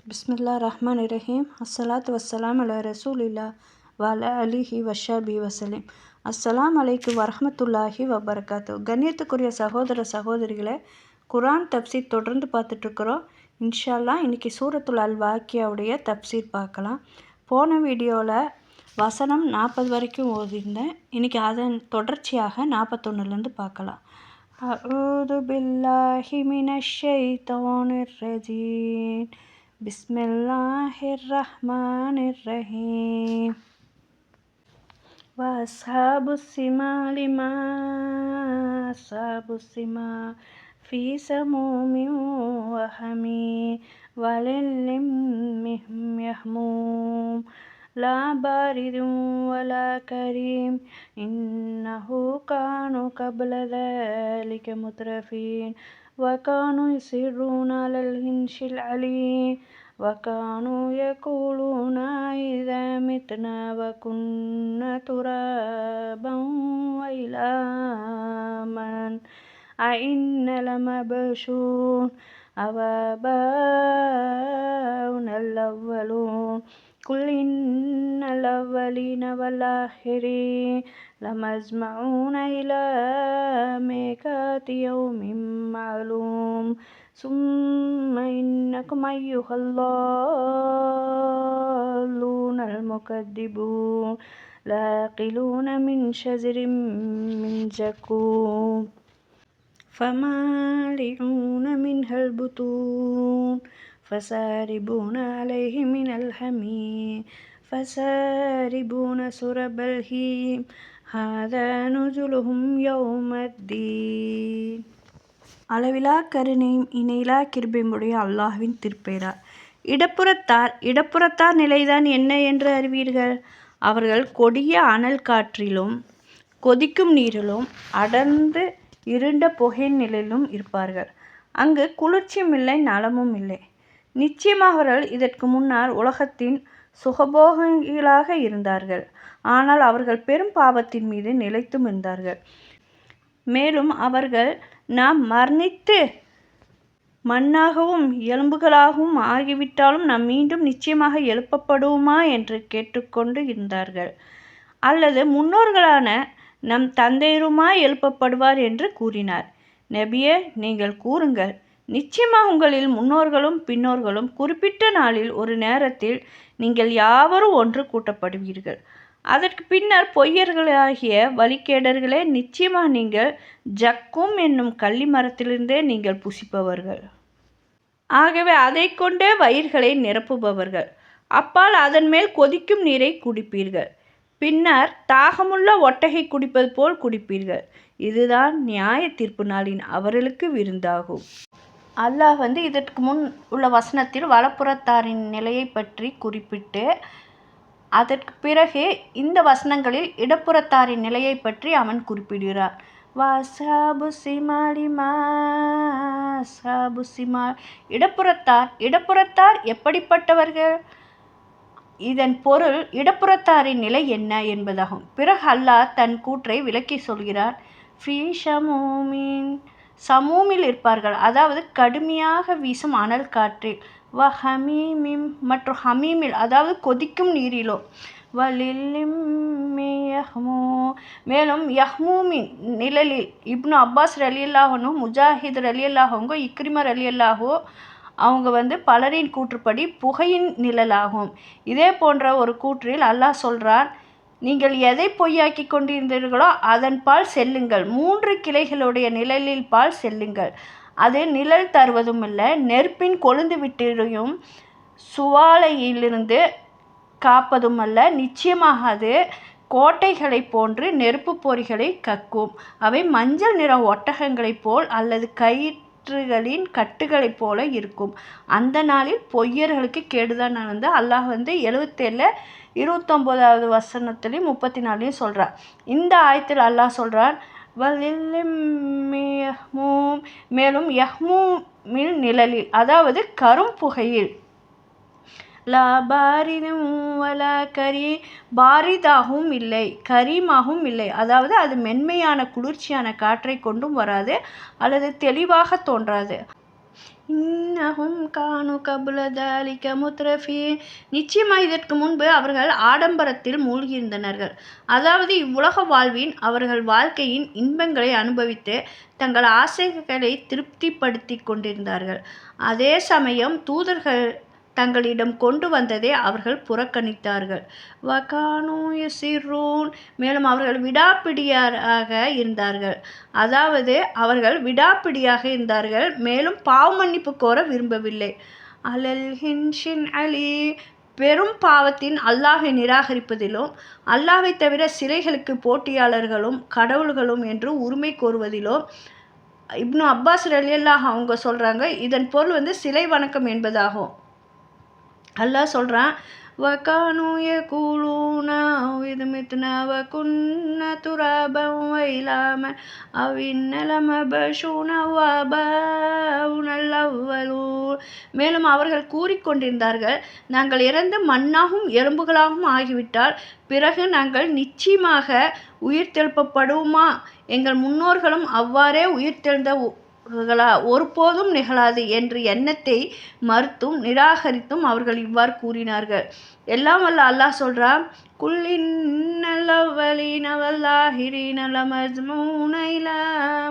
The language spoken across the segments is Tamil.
பிஸ்மில்லா ரஹ்மான் இரஹீம். அஸ்ஸலாத்து வஸ்ஸலாம் அலா ரசூலில்லா வஅலா அலிஹி வஷாபி வசலிம். அஸ்ஸலாம் அலைக்கும் வரஹ்மத்துல்லாஹி வபரகாத்து. கண்ணியத்துக்குரிய சகோதர சகோதரிகளை, குர்ஆன் தப்சீர் தொடர்ந்து பார்த்துட்ருக்குறோம். இன்ஷா அல்லாஹ் இன்றைக்கி சூரத்துல் அல் வாக்கியாவுடைய தப்சீர் பார்க்கலாம். போன வீடியோவில் வசனம் 40 வரைக்கும் ஓதியிருந்தேன். இன்றைக்கி அதன் தொடர்ச்சியாக 41லேருந்து பார்க்கலாம். அஊது பில்லாஹி மினஷ் ஷைத்தானிர் ரஜீம். பிஸ்மில்லாஹிர் ரஹ்மானிர் ரஹீம். வஅஸ்ஹாபுஸ் ஸிமாலி மா அஸ்ஹாபுஸ் ஸிமால் ஃபீ ஸமூமின் வ ஹமீம் வலில்லிம் மின் யஹ்மூம் லா பாரிதுன் வலா கரீம் இன்னஹு கானு கப்ல ذلك முத்ரஃபீன் وكانوا يصرون على الحنث العليم وكانوا يقولون إذا متنا وكنا ترابا وعظاما أإنا لمبعوثون أو آباؤنا الأولون قل إن الأولين والآخرين لمجموعون إلى ميقات يوم معلوم ثم إنكم أيها الضالون المكذبون لآكلون من شجر من زقوم فمالئون منها البطون فشاربون عليه من الحميم فشاربون شرب الهيم هذا نزلهم يوم الدين. அளவிலா கருணையும் இணையிலா கிருபையுடைய அல்லாஹ்வின் திருப்பெயரால். இடப்புறத்தார் நிலைதான் என்ன என்று அறிவீர்கள். அவர்கள் கொடிய அனல் காற்றிலும் கொதிக்கும் நீரிலும் அடர்ந்து இருண்ட புகையின் நிலையிலும் இருப்பார்கள். அங்கு குளிர்ச்சியும் இல்லை, நலமும் இல்லை. நிச்சயமாக அவர்கள் இதற்கு முன்னர் உலகத்தின் சுகபோகிகளாக இருந்தார்கள். ஆனால் அவர்கள் பெரும் பாவத்தின் மீது நிலைத்தும் இருந்தார்கள். மேலும் அவர்கள் நாம் மரணித்து மண்ணாகவும் எலும்புகளாகவும் ஆகிவிட்டாலும் நாம் மீண்டும் நிச்சயமாக எழுப்பப்படுவோமா என்று கேட்டுக்கொண்டு இருந்தார்கள். அல்லது முன்னோர்களான நம் தந்தையருமாய் எழுப்பப்படுவார் என்று கூறினார். நபியே, நீங்கள் கூறுங்கள், நிச்சயமாக உங்களில் முன்னோர்களும் பின்னோர்களும் குறிப்பிட்ட நாளில் ஒரு நேரத்தில் நீங்கள் யாவரும் ஒன்று கூட்டப்படுவீர்கள். அதற்கு பின்னர் பொய்யர்களாகிய வழிகேடர்களே, நிச்சயமாக நீங்கள் ஜக்கும் என்னும் கள்ளி மரத்திலிருந்தே நீங்கள் புசிப்பவர்கள். ஆகவே அதை கொண்டே வயிர்களை நிரப்புபவர்கள். அப்பால் அதன் மேல் கொதிக்கும் நீரை குடிப்பீர்கள். பின்னர் தாகமுள்ள ஒட்டகை குடிப்பது போல் குடிப்பீர்கள். இதுதான் நியாய தீர்ப்பு நாளின் அவர்களுக்கு விருந்தாகும். அல்லாஹ் இதற்கு முன் உள்ள வசனத்தில் வலப்புறத்தாரின் நிலையை பற்றி குறிப்பிட்டு, அதற்கு பிறகு இந்த வசனங்களில் இடப்புறத்தாரின் நிலையை பற்றி அவன் குறிப்பிடுகிறார். வஅஸ்ஹாபுஸ் ஸிமாலி மா அஸ்ஹாபுஸ் ஸிமால். இடப்புறத்தார் எப்படிப்பட்டவர்கள்? இதன் பொருள் இடப்புறத்தாரின் நிலை என்ன என்பதாகும். பிறகு அல்லாஹ் தன் கூற்றை விளக்கி சொல்கிறார். ஃபீ ஸமூமின், சமூமில் இருப்பார்கள், அதாவது கடுமையாக வீசும் அனல் காற்றில். வ ஹமீமிம், மற்றும் ஹமீமில், அதாவது கொதிக்கும் நீரிலோ. வலில்லிம் மின் யஹ்மூம், மேலும் யஹ்மூமின் நிழலில். இப்னு அப்பாஸ் ரலியல்லாஹு அன்ஹு, முஜாஹித் ரலியல்லாஹு அன்ஹு, இக்ரிமா ரலியல்லாஹு அவங்க பலரின் கூற்றுப்படி புகையின் நிழலாகும். இதே போன்ற ஒரு கூற்றில் அல்லாஹ் சொல்கிறான், நீங்கள் எதை பொய்யாக்கி கொண்டிருந்தீர்களோ அதன் பால் செல்லுங்கள், 3 கிளைகளுடைய நிழலில் பால் செல்லுங்கள். அது நிழல் தருவதும் இல்லை, நெருப்பின் கொழுந்து விட்டியும் சுவாலையிலிருந்து காப்பதும் அல்ல. நிச்சயமாக அது கோட்டைகளைப் போன்று நெருப்பு பொறிகளை கக்கும். அவை மஞ்சள் நிற ஒட்டகங்களைப் போல் அல்லது கயிற்றுகளின் கட்டுகளைப் போல இருக்கும். அந்த நாளில் பொய்யர்களுக்கு கேடுதான். அல்லாஹ் 77 29வது வசனத்திலையும் 34லையும் சொல்கிறார். இந்த ஆயத்தில் அல்லாஹ் சொல்கிறான், வலில்லிம் மின் யஹ்மூம், மேலும் யஹ்மூமில் நிழலில், அதாவது கரும் புகையில். லா பாரிதுன் வலா கரீம், பாரிதாகவும் இல்லை, கரீமாகவும் இல்லை, அதாவது அது மென்மையான குளிர்ச்சியான காற்றை கொண்டும் வராது அல்லது தெளிவாக தோன்றாது. இன்னஹும் கானு கபுல தாலிக முத்ரஃபீன். நிச்சயமாக இதற்கு முன்பு அவர்கள் ஆடம்பரத்தில் மூழ்கியிருந்தனர்கள். அதாவது இவ்வுலக வாழ்வின் அவர்கள் வாழ்க்கையின் இன்பங்களை அனுபவித்து தங்கள் ஆசைகளை திருப்திப்படுத்தி கொண்டிருந்தார்கள். அதே சமயம் தூதர்கள் தங்களிடம் கொண்டு வந்ததை அவர்கள் புறக்கணித்தார்கள். வகானு யசிர்ரூன். மேலும் அவர்கள் விடாப்பிடியாக இருந்தார்கள். அதாவது அவர்கள் விடாப்பிடியாக இருந்தார்கள். மேலும் பாவ மன்னிப்பு கோர விரும்பவில்லை. அலல் ஹின்ஷின் அலி. பெரும் பாவத்தின் அல்லாஹை நிராகரிப்பதிலும் அல்லாஹை தவிர சிலைகளுக்கு போட்டியாளர்களும் கடவுள்களும் என்று உரிமை கோருவதிலும் இப்னு அப்பாஸ் ரலியல்லாஹு அவங்க சொல்கிறாங்க, இதன் பொருள் சிலை வணக்கம் என்பதாகும். அல்லாஹ் சொல்கிறான், வகானு யகூலூன இது மித்னா வகுன்ன துராபம் வைலாமன் அவின்ன லமபஷூன வபாவுனல் அவ்வலூன். மேலும் அவர்கள் கூறிக்கொண்டிருந்தார்கள், நாங்கள் இறந்து மண்ணாகவும் எலும்புகளாகவும் ஆகிவிட்டால் பிறகு நாங்கள் நிச்சயமாக உயிர்த்தெழுப்பப்படுவோமா? எங்கள் முன்னோர்களும் அவ்வாறே உயிர்த்தெழுந்த ஒருபோதும் நிகழாது என்ற எண்ணத்தை மறுத்தும் நிராகரித்தும் அவர்கள் இவ்வாறு கூறினார்கள். எல்லாம் வல்ல அல்லாஹ் சொல்றான், குல் இன்னல் அவ்வலீன வல்லாஹிரீன லமஜ்மூன இலா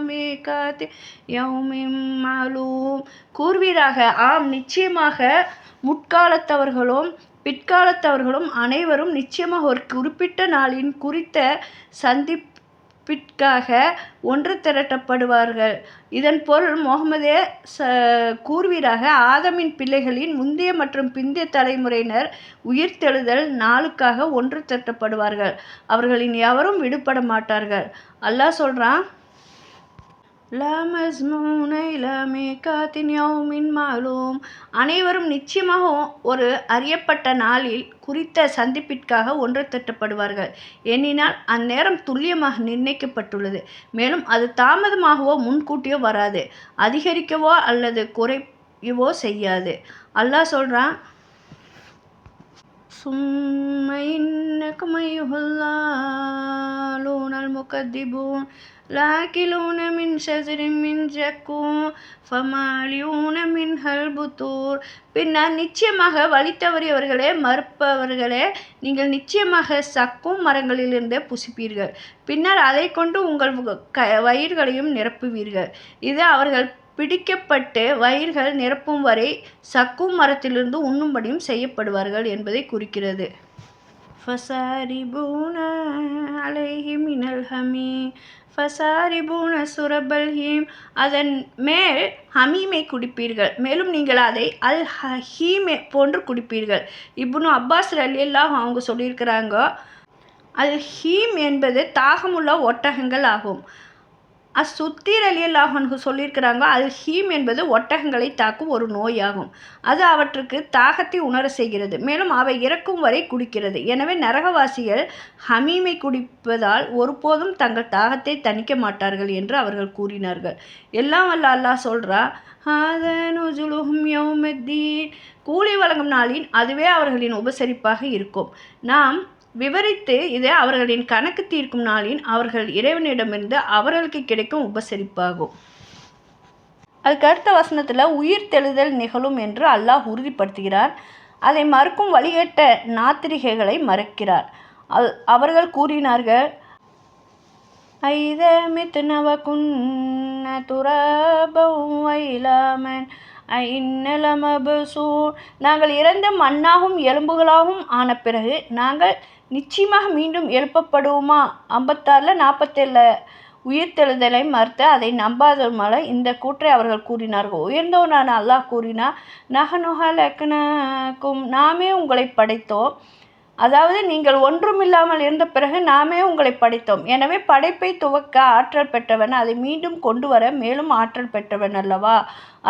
மீகாத்தி யௌமின் மஅலூம். கூறுவீராக, ஆம் நிச்சயமாக முற்காலத்தவர்களும் பிற்காலத்தவர்களும் அனைவரும் நிச்சயமாக ஒரு குறிப்பிட்ட நாளின் குறித்த சந்திப்பிற்காக ஒன்று திரட்டப்படுவார்கள். இதன் பொருள், முகமதே கூறுவீராக, ஆதமின் பிள்ளைகளின் முந்தைய மற்றும் பிந்தைய தலைமுறையினர் உயிர்த்தெழுதல் நாளுக்காக ஒன்று திரட்டப்படுவார்கள். அவர்களின் எவரும் விடுபட மாட்டார்கள். அல்லாஹ் சொல்றான், அனைவரும் நிச்சயமாக ஒரு அறியப்பட்ட நாளில் குறித்த சந்திப்பிற்காக ஒன்று திரட்டப்படுவார்கள். எண்ணினால் அந்நேரம் துல்லியமாக நிர்ணயிக்கப்பட்டுள்ளது. மேலும் அது தாமதமாகவோ முன்கூட்டியோ வராது, அதிகரிக்கவோ அல்லது குறையவோ செய்யாது. அல்லாஹ் சொல்றான், சும்ம இன்னக்கும் அய்யுஹல் முகத்திபூன் லாக்கிலூன மின் ஷஜரின் மின் ஜக்கூம் ஃபமாலியூன மின்ஹல் புத்தூர். பின்னர் நிச்சயமாக வழித்தவறியவர்களே, மறுப்பவர்களே, நீங்கள் நிச்சயமாக சக்கும் மரங்களிலிருந்து புசிப்பீர்கள். பின்னர் அதை கொண்டு உங்கள் வயிறுகளையும் நிரப்புவீர்கள். இது அவர்கள் பிடிக்கப்பட்டு வயிறுகள் நிரப்பும் வரை சக்கும் மரத்திலிருந்து உண்ணும்படியும் செய்யப்படுவார்கள் என்பதை குறிக்கிறது. ஃபசாரிபூன அலைஹி மினல் ஹமீம் ஃபசாரிபூன சுரபல் ஹீம். அதன் மேல் ஹமீமை குடிப்பீர்கள். மேலும் நீங்கள் அதை அல் ஹீமே போன்று குடிப்பீர்கள். இப்னு அப்பாஸ் ரலியல்லாஹு அவங்க சொல்லியிருக்கிறாங்க, அல் ஹீம் என்பது தாகமுள்ள ஒட்டகங்கள் ஆகும். அசுத்தி ரலியல்லாஹு அன்ஹு சொல்லியிருக்கிறாங்க, அல் ஹீம் என்பது ஒட்டகங்களை தாக்கும் ஒரு நோயாகும். அது அவற்றுக்கு தாகத்தை உணர செய்கிறது, மேலும் அவை இறக்கும் வரை குடிக்கிறது. எனவே நரகவாசிகள் ஹமீமை குடிப்பதால் ஒருபோதும் தங்கள் தாகத்தை தணிக்க மாட்டார்கள் என்று அவர்கள் கூறினார்கள். எல்லாம் வல்ல அல்லாஹ் சொல்றா, கூலி வழங்கும் நாளின் அதுவே அவர்களின் உபசரிப்பாக இருக்கும். நாம் விவரித்து இது அவர்களின் கணக்கு தீர்க்கும் நாளின் அவர்கள் இறைவனிடமிருந்து அவர்களுக்கு கிடைக்கும் உபசரிப்பாகும். அதுக்கு அடுத்த வசனத்தில் உயிர் தெழுதல் நிகழும் என்று அல்லாஹ் உறுதிப்படுத்துகிறார். அதை மறுக்கும் வழிகட்ட நாத்திரிகைகளை மறுக்கிறார். அவர்கள் கூறினார்கள், நாங்கள் இறந்த மண்ணாகவும் எலும்புகளாகவும் ஆன பிறகு நாங்கள் நிச்சயமாக மீண்டும் எழுப்பப்படுவோமா? 56 47 உயிர்த்தெழுதலை மறுத்த அதை நம்பாததுமால இந்த கூற்றை அவர்கள் கூறினார்கள். உயர்ந்தவனான அல்லாஹ் கூறினா, நஹனுஹலக்னாக்கும், நாமே உங்களை படைத்தோம். அதாவது நீங்கள் ஒன்றுமில்லாமல் இருந்த பிறகு நாமே உங்களை படைத்தோம். எனவே படைப்பை துவக்க ஆற்றல் பெற்றவன், அதை மீண்டும் கொண்டு வர மேலும் ஆற்றல் பெற்றவன் அல்லவா?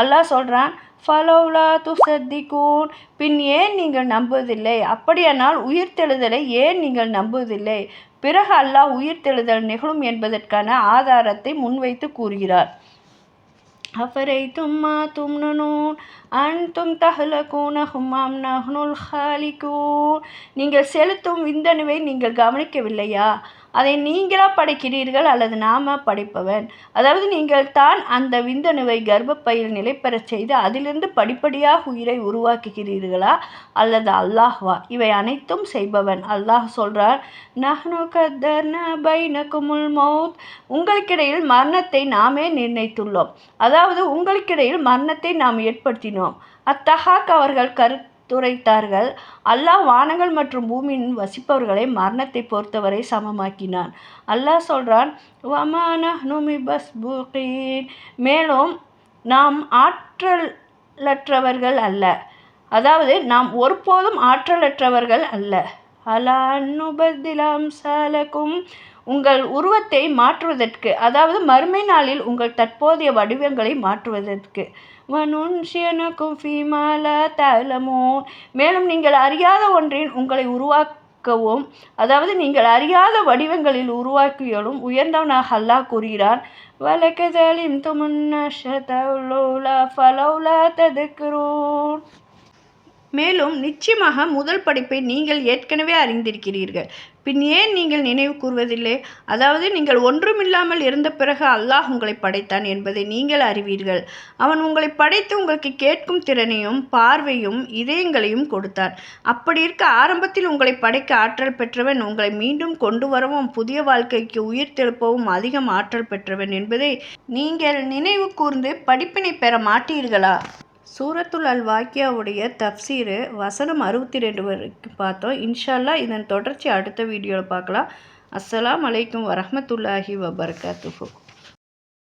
அல்லாஹ் சொல்றான், ஃபலௌலா துஸத்திகூன், பின் ஏன் நீங்கள் நம்புவதில்லை? அப்படியானால் உயிர்த்தெழுதலை ஏன் நீங்கள் நம்புவதில்லை? பிறகு அல்லாஹ் உயிர்த்தெழுதல் நிகழும் என்பதற்கான ஆதாரத்தை முன்வைத்து கூறுகிறார். அஃபரைத்தும் மா தும்னூன் அன்தும் தஹ்லகூனஹும் அம் நஹ்னுல் ஹாலிகூன். நீங்கள் செலுத்தும் விந்தணுவை நீங்கள் கவனிக்கவில்லையா? அதை நீங்களா படைக்கிறீர்கள் அல்லது நாம படைப்பவன்? அதாவது நீங்கள் தான் அந்த விந்தணுவை கர்ப்பப்பையில் நிலை பெறச் செய்து அதிலிருந்து படிப்படியாக உயிரை உருவாக்குகிறீர்களா அல்லது அல்லாஹ்வா? இவை அனைத்தும் செய்பவன் அல்லாஹ் சொல்றார், நஹ்னு கத்தர்னா பைனகுமுல் மௌத், உங்களுக்கிடையில் மரணத்தை நாமே நிர்ணயித்துள்ளோம். அதாவது உங்களுக்கிடையில் மரணத்தை நாம் ஏற்படுத்தினோம். அத்தஹாக் அவர்கள் கருத்துரைத்தார்கள், அல்லாஹ் வானங்கள் மற்றும் பூமியின் வசிப்பவர்களை மரணத்தை பொறுத்தவரை சமமாக்கினான். அல்லாஹ் சொல்றான், வமா நஹ்னு பிமஸ்பூகீன், மேலும் நாம் ஆற்றலற்றவர்கள் அல்ல. அதாவது நாம் ஒருபோதும் ஆற்றலற்றவர்கள் அல்ல. அலா நுபத்தில அம்சாலக்கும், உங்கள் உருவத்தை மாற்றுவதற்கு, அதாவது மறுமை நாளில் உங்கள் தற்போதைய வடிவங்களை மாற்றுவதற்கு. வனுன்ஷியனக்கும் ஃபீமா லா தஅலமூன், மேலும் நீங்கள் அறியாத ஒன்றில் உங்களை உருவாக்கவும், அதாவது நீங்கள் அறியாத வடிவங்களில் உருவாக்கியலும் உயர்ந்தவனாக அல்லாஹ் கூறுகிறான். வலகத் அலிம்துமுன் நஷ்அத்தல் ஊலா ஃபலௌலா தذكرون, மேலும் நிச்சயமாக முதல் படைப்பை நீங்கள் ஏற்கனவே அறிந்திருக்கிறீர்கள், பின் ஏன் நீங்கள் நினைவு கூறுவதில்லை? அதாவது நீங்கள் ஒன்றுமில்லாமல் இருந்த பிறகு அல்லாஹ் உங்களை படைத்தான் என்பதை நீங்கள் அறிவீர்கள். அவன் உங்களை படைத்து உங்களுக்கு கேட்கும் திறனையும் பார்வையும் இதயங்களையும் கொடுத்தான். அப்படி இருக்க ஆரம்பத்தில் உங்களை படைக்க ஆற்றல் பெற்றவன் உங்களை மீண்டும் கொண்டு வரவும் புதிய வாழ்க்கைக்கு உயிர் தெழுப்பவும் அதிகம் ஆற்றல் பெற்றவன் என்பதை நீங்கள் நினைவு கூர்ந்து படிப்பினை பெற மாட்டீர்களா? சூரத்துல் அல் வாக்கியாவுடைய தஃப்சீரு வசனம் 62 வரைக்கும் பார்த்தோம். இன்ஷா அல்லாஹ் இதன் தொடர்ச்சி அடுத்த வீடியோவில் பார்க்கலாம். அஸ்ஸலாமு அலைக்கும் வரஹ்மத்துல்லாஹி வபரகாத்துஹு.